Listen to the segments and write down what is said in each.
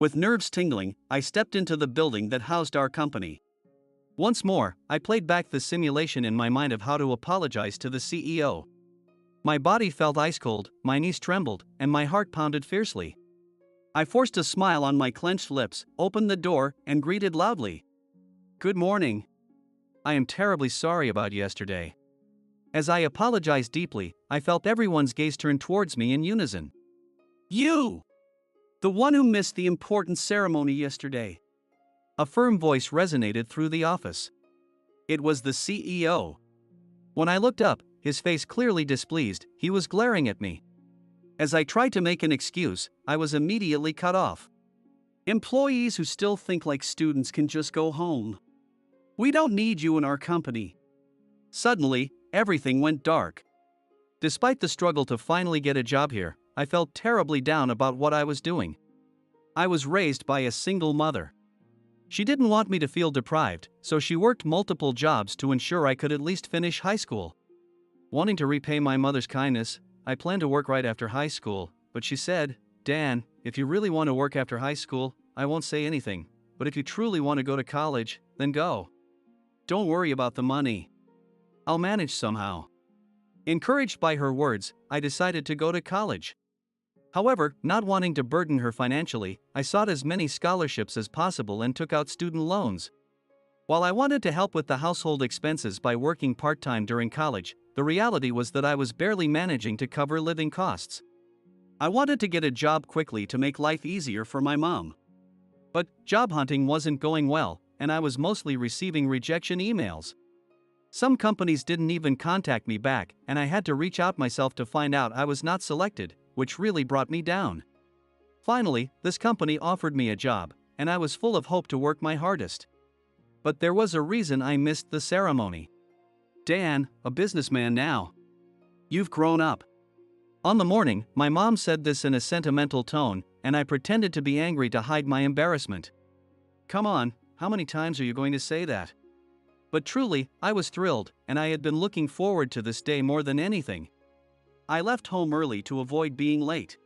With nerves tingling, I stepped into the building that housed our company. Once more, I played back the simulation in my mind of how to apologize to the CEO. My body felt ice cold, my knees trembled, and my heart pounded fiercely. I forced a smile on my clenched lips, opened the door, and greeted loudly. "Good morning. I am terribly sorry about yesterday." As I apologized deeply, I felt everyone's gaze turn towards me in unison. "You! The one who missed the important ceremony yesterday." A firm voice resonated through the office. It was the CEO. When I looked up, his face clearly displeased, he was glaring at me. As I tried to make an excuse, I was immediately cut off. "Employees who still think like students can just go home. We don't need you in our company." Suddenly, everything went dark. Despite the struggle to finally get a job here, I felt terribly down about what I was doing. I was raised by a single mother. She didn't want me to feel deprived, so she worked multiple jobs to ensure I could at least finish high school. Wanting to repay my mother's kindness, I planned to work right after high school, but she said, "Dan, if you really want to work after high school, I won't say anything, but if you truly want to go to college, then go. Don't worry about the money. I'll manage somehow." Encouraged by her words, I decided to go to college. However, not wanting to burden her financially, I sought as many scholarships as possible and took out student loans. While I wanted to help with the household expenses by working part-time during college, the reality was that I was barely managing to cover living costs. I wanted to get a job quickly to make life easier for my mom. But job hunting wasn't going well, and I was mostly receiving rejection emails. Some companies didn't even contact me back, and I had to reach out myself to find out I was not selected, which really brought me down. Finally, this company offered me a job, and I was full of hope to work my hardest. But there was a reason I missed the ceremony. "Dan, a businessman now. You've grown up." On the morning, my mom said this in a sentimental tone, and I pretended to be angry to hide my embarrassment. "Come on, how many times are you going to say that?" But truly, I was thrilled, and I had been looking forward to this day more than anything. I left home early to avoid being late.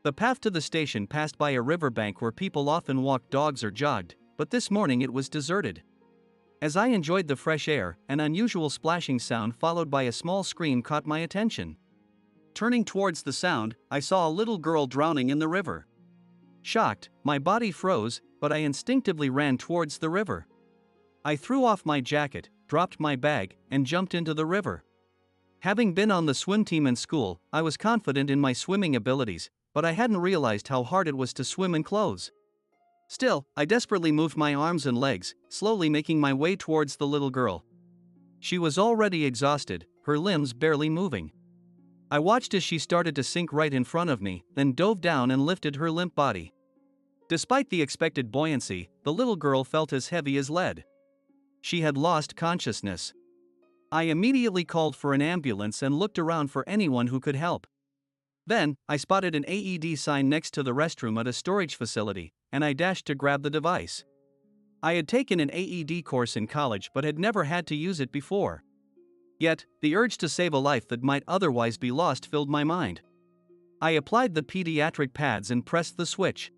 The path to the station passed by a riverbank where people often walked dogs or jogged, but this morning it was deserted. As I enjoyed the fresh air, an unusual splashing sound followed by a small scream caught my attention. Turning towards the sound, I saw a little girl drowning in the river. Shocked, my body froze, but I instinctively ran towards the river. I threw off my jacket, dropped my bag, and jumped into the river. Having been on the swim team in school, I was confident in my swimming abilities, but I hadn't realized how hard it was to swim in clothes. Still, I desperately moved my arms and legs, slowly making my way towards the little girl. She was already exhausted, her limbs barely moving. I watched as she started to sink right in front of me, then dove down and lifted her limp body. Despite the expected buoyancy, the little girl felt as heavy as lead. She had lost consciousness. I immediately called for an ambulance and looked around for anyone who could help. Then, I spotted an AED sign next to the restroom at a storage facility, and I dashed to grab the device. I had taken an AED course in college but had never had to use it before. Yet, the urge to save a life that might otherwise be lost filled my mind. I applied the pediatric pads and pressed the switch.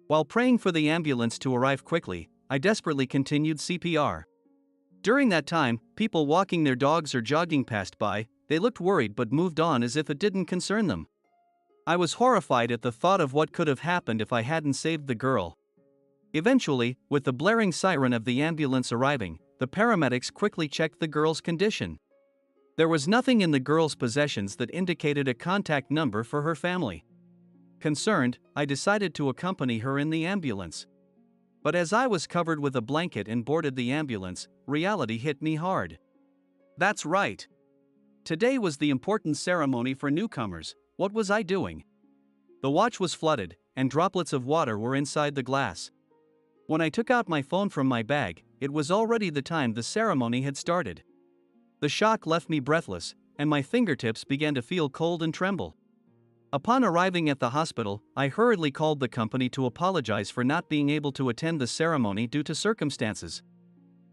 While praying for the ambulance to arrive quickly, I desperately continued CPR. During that time, people walking their dogs or jogging passed by. They looked worried but moved on as if it didn't concern them. I was horrified at the thought of what could have happened if I hadn't saved the girl. Eventually, with the blaring siren of the ambulance arriving, the paramedics quickly checked the girl's condition. There was nothing in the girl's possessions that indicated a contact number for her family. Concerned, I decided to accompany her in the ambulance. But as I was covered with a blanket and boarded the ambulance, reality hit me hard. That's right. Today was the important ceremony for newcomers. What was I doing? The watch was flooded, and droplets of water were inside the glass. When I took out my phone from my bag, it was already the time the ceremony had started. The shock left me breathless, and my fingertips began to feel cold and tremble. Upon arriving at the hospital, I hurriedly called the company to apologize for not being able to attend the ceremony due to circumstances.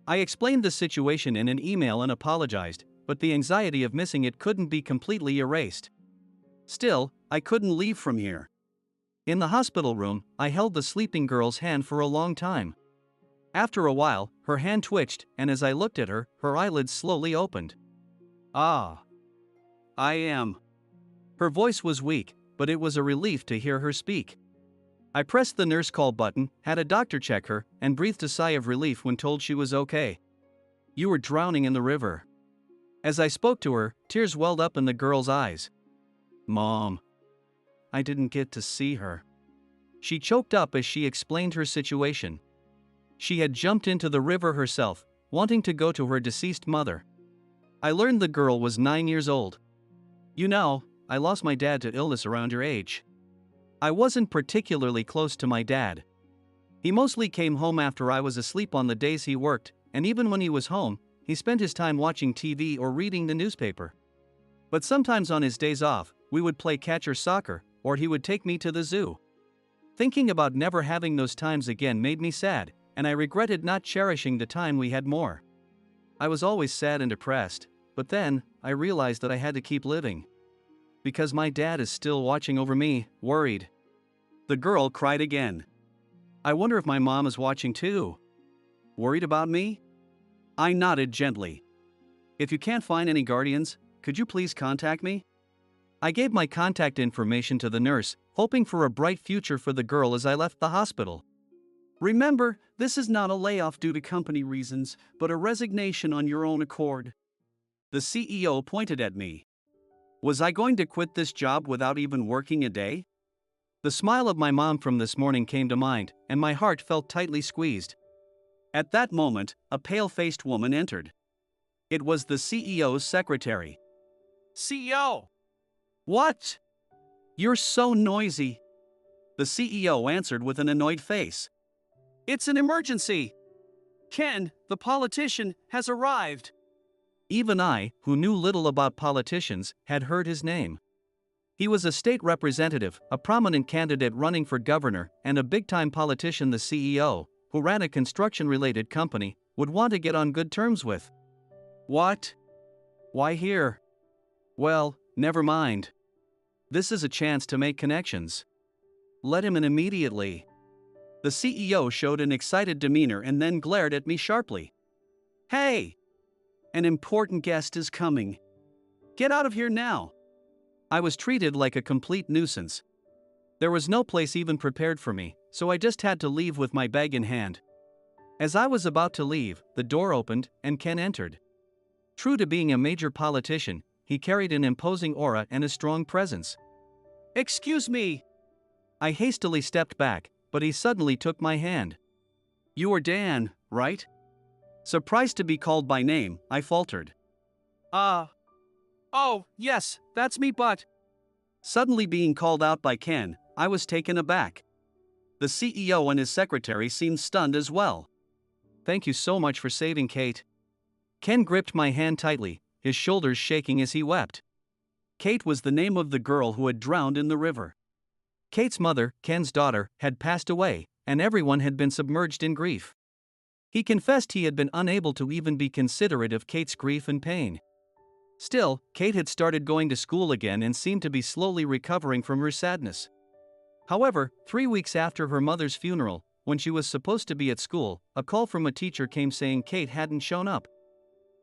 I explained the situation in an email and apologized, but the anxiety of missing it couldn't be completely erased. Still, I couldn't leave from here. In the hospital room, I held the sleeping girl's hand for a long time. After a while, her hand twitched, and as I looked at her, her eyelids slowly opened. "Ah. I am." Her voice was weak, but it was a relief to hear her speak. I pressed the nurse call button, had a doctor check her, and breathed a sigh of relief when told she was okay. "You were drowning in the river." As I spoke to her, tears welled up in the girl's eyes. "Mom. I didn't get to see her." She choked up as she explained her situation. She had jumped into the river herself, wanting to go to her deceased mother. I learned the girl was 9 years old. "You know, I lost my dad to illness around your age." I wasn't particularly close to my dad. He mostly came home after I was asleep on the days he worked, and even when he was home, he spent his time watching TV or reading the newspaper. But sometimes on his days off, we would play catch or soccer, or he would take me to the zoo. Thinking about never having those times again made me sad, and I regretted not cherishing the time we had more. I was always sad and depressed, but then, I realized that I had to keep living. Because my dad is still watching over me, worried. The girl cried again. "I wonder if my mom is watching too. Worried about me?" I nodded gently. "If you can't find any guardians, could you please contact me?" I gave my contact information to the nurse, hoping for a bright future for the girl as I left the hospital. "Remember, this is not a layoff due to company reasons, but a resignation on your own accord." The CEO pointed at me. Was I going to quit this job without even working a day? The smile of my mom from this morning came to mind, and my heart felt tightly squeezed. At that moment, a pale-faced woman entered. It was the CEO's secretary. "CEO! What? You're so noisy." The CEO answered with an annoyed face. "It's an emergency. Ken, the politician, has arrived." Even I, who knew little about politicians, had heard his name. He was a state representative, a prominent candidate running for governor, and a big-time politician the CEO, who ran a construction-related company, would want to get on good terms with. "What? Why here?" "Well, never mind. This is a chance to make connections. Let him in immediately." The CEO showed an excited demeanor and then glared at me sharply. "Hey! An important guest is coming. Get out of here now." I was treated like a complete nuisance. There was no place even prepared for me, so I just had to leave with my bag in hand. As I was about to leave, the door opened, and Ken entered. True to being a major politician, he carried an imposing aura and a strong presence. "Excuse me." I hastily stepped back, but he suddenly took my hand. "You are Dan, right?" Surprised to be called by name, I faltered. Oh, yes, that's me, but..." Suddenly being called out by Ken, I was taken aback. The CEO and his secretary seemed stunned as well. "Thank you so much for saving Kate." Ken gripped my hand tightly, his shoulders shaking as he wept. Kate was the name of the girl who had drowned in the river. Kate's mother, Ken's daughter, had passed away, and everyone had been submerged in grief. He confessed he had been unable to even be considerate of Kate's grief and pain. Still, Kate had started going to school again and seemed to be slowly recovering from her sadness. However, 3 weeks after her mother's funeral, when she was supposed to be at school, a call from a teacher came saying Kate hadn't shown up.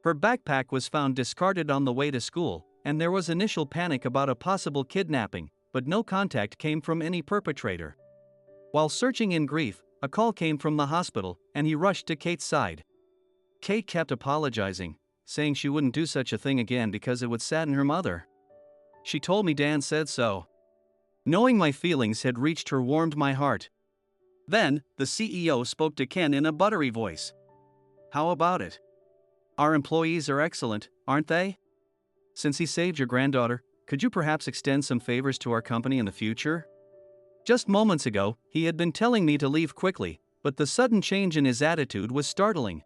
Her backpack was found discarded on the way to school, and there was initial panic about a possible kidnapping, but no contact came from any perpetrator. While searching in grief, a call came from the hospital, and he rushed to Kate's side. Kate kept apologizing, saying she wouldn't do such a thing again because it would sadden her mother. "She told me Dan said so." Knowing my feelings had reached her warmed my heart. Then, the CEO spoke to Ken in a buttery voice. "How about it? Our employees are excellent, aren't they? Since he saved your granddaughter, could you perhaps extend some favors to our company in the future?" Just moments ago, he had been telling me to leave quickly, but the sudden change in his attitude was startling.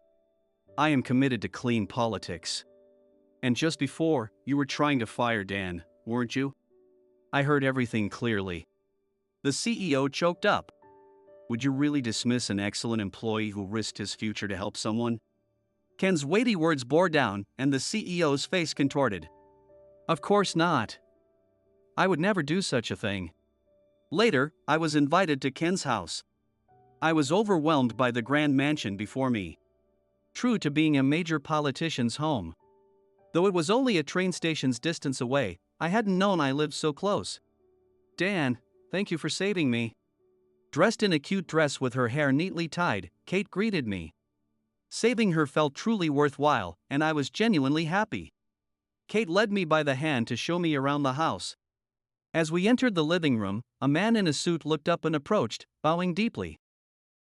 "I am committed to clean politics. And just before, you were trying to fire Dan, weren't you?" I heard everything clearly. The CEO choked up. "Would you really dismiss an excellent employee who risked his future to help someone?" Ken's weighty words bore down, and the CEO's face contorted. "Of course not. I would never do such a thing." Later, I was invited to Ken's house. I was overwhelmed by the grand mansion before me. True to being a major politician's home. Though it was only a train station's distance away, I hadn't known I lived so close. Dan, thank you for saving me. Dressed in a cute dress with her hair neatly tied, Kate greeted me. Saving her felt truly worthwhile, and I was genuinely happy. Kate led me by the hand to show me around the house. As we entered the living room, a man in a suit looked up and approached, bowing deeply.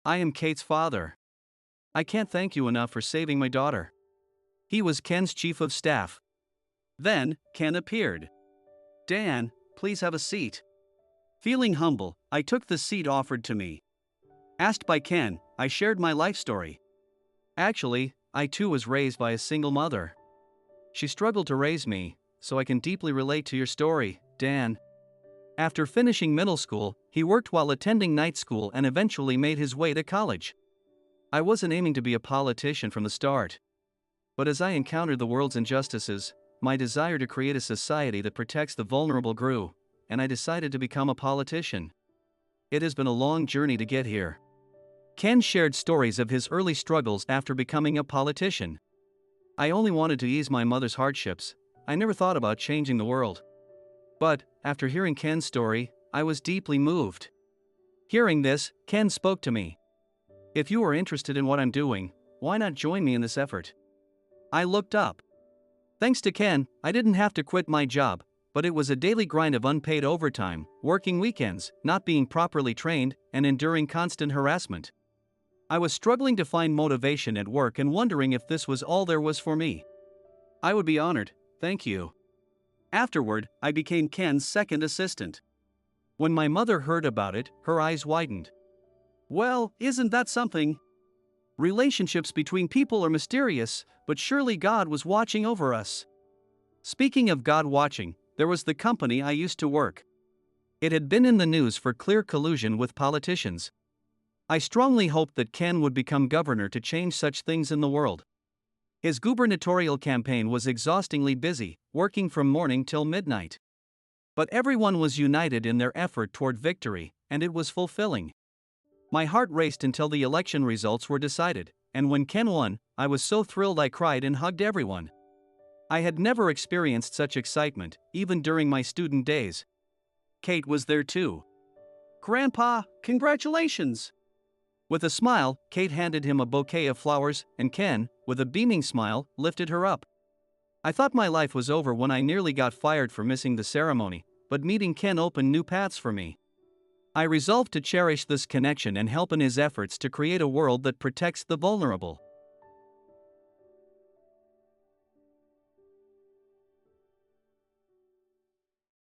I am Kate's father. I can't thank you enough for saving my daughter. He was Ken's chief of staff. Then, Ken appeared. Dan, please have a seat. Feeling humble, I took the seat offered to me. Asked by Ken, I shared my life story. Actually, I too was raised by a single mother. She struggled to raise me, so I can deeply relate to your story, Dan. After finishing middle school, he worked while attending night school and eventually made his way to college. I wasn't aiming to be a politician from the start. But as I encountered the world's injustices, my desire to create a society that protects the vulnerable grew, and I decided to become a politician. It has been a long journey to get here. Ken shared stories of his early struggles after becoming a politician. I only wanted to ease my mother's hardships. I never thought about changing the world. But, after hearing Ken's story, I was deeply moved. Hearing this, Ken spoke to me. If you are interested in what I'm doing, why not join me in this effort? I looked up. Thanks to Ken, I didn't have to quit my job, but it was a daily grind of unpaid overtime, working weekends, not being properly trained, and enduring constant harassment. I was struggling to find motivation at work and wondering if this was all there was for me. I would be honored, thank you. Afterward, I became Ken's second assistant. When my mother heard about it, her eyes widened. Well, isn't that something? Relationships between people are mysterious, but surely God was watching over us. Speaking of God watching, there was the company I used to work. It had been in the news for clear collusion with politicians. I strongly hoped that Ken would become governor to change such things in the world. His gubernatorial campaign was exhaustingly busy, working from morning till midnight. But everyone was united in their effort toward victory, and it was fulfilling. My heart raced until the election results were decided, and when Ken won, I was so thrilled I cried and hugged everyone. I had never experienced such excitement, even during my student days. Kate was there too. Grandpa, congratulations! With a smile, Kate handed him a bouquet of flowers, and Ken, with a beaming smile, lifted her up. I thought my life was over when I nearly got fired for missing the ceremony, but meeting Ken opened new paths for me. I resolved to cherish this connection and help in his efforts to create a world that protects the vulnerable.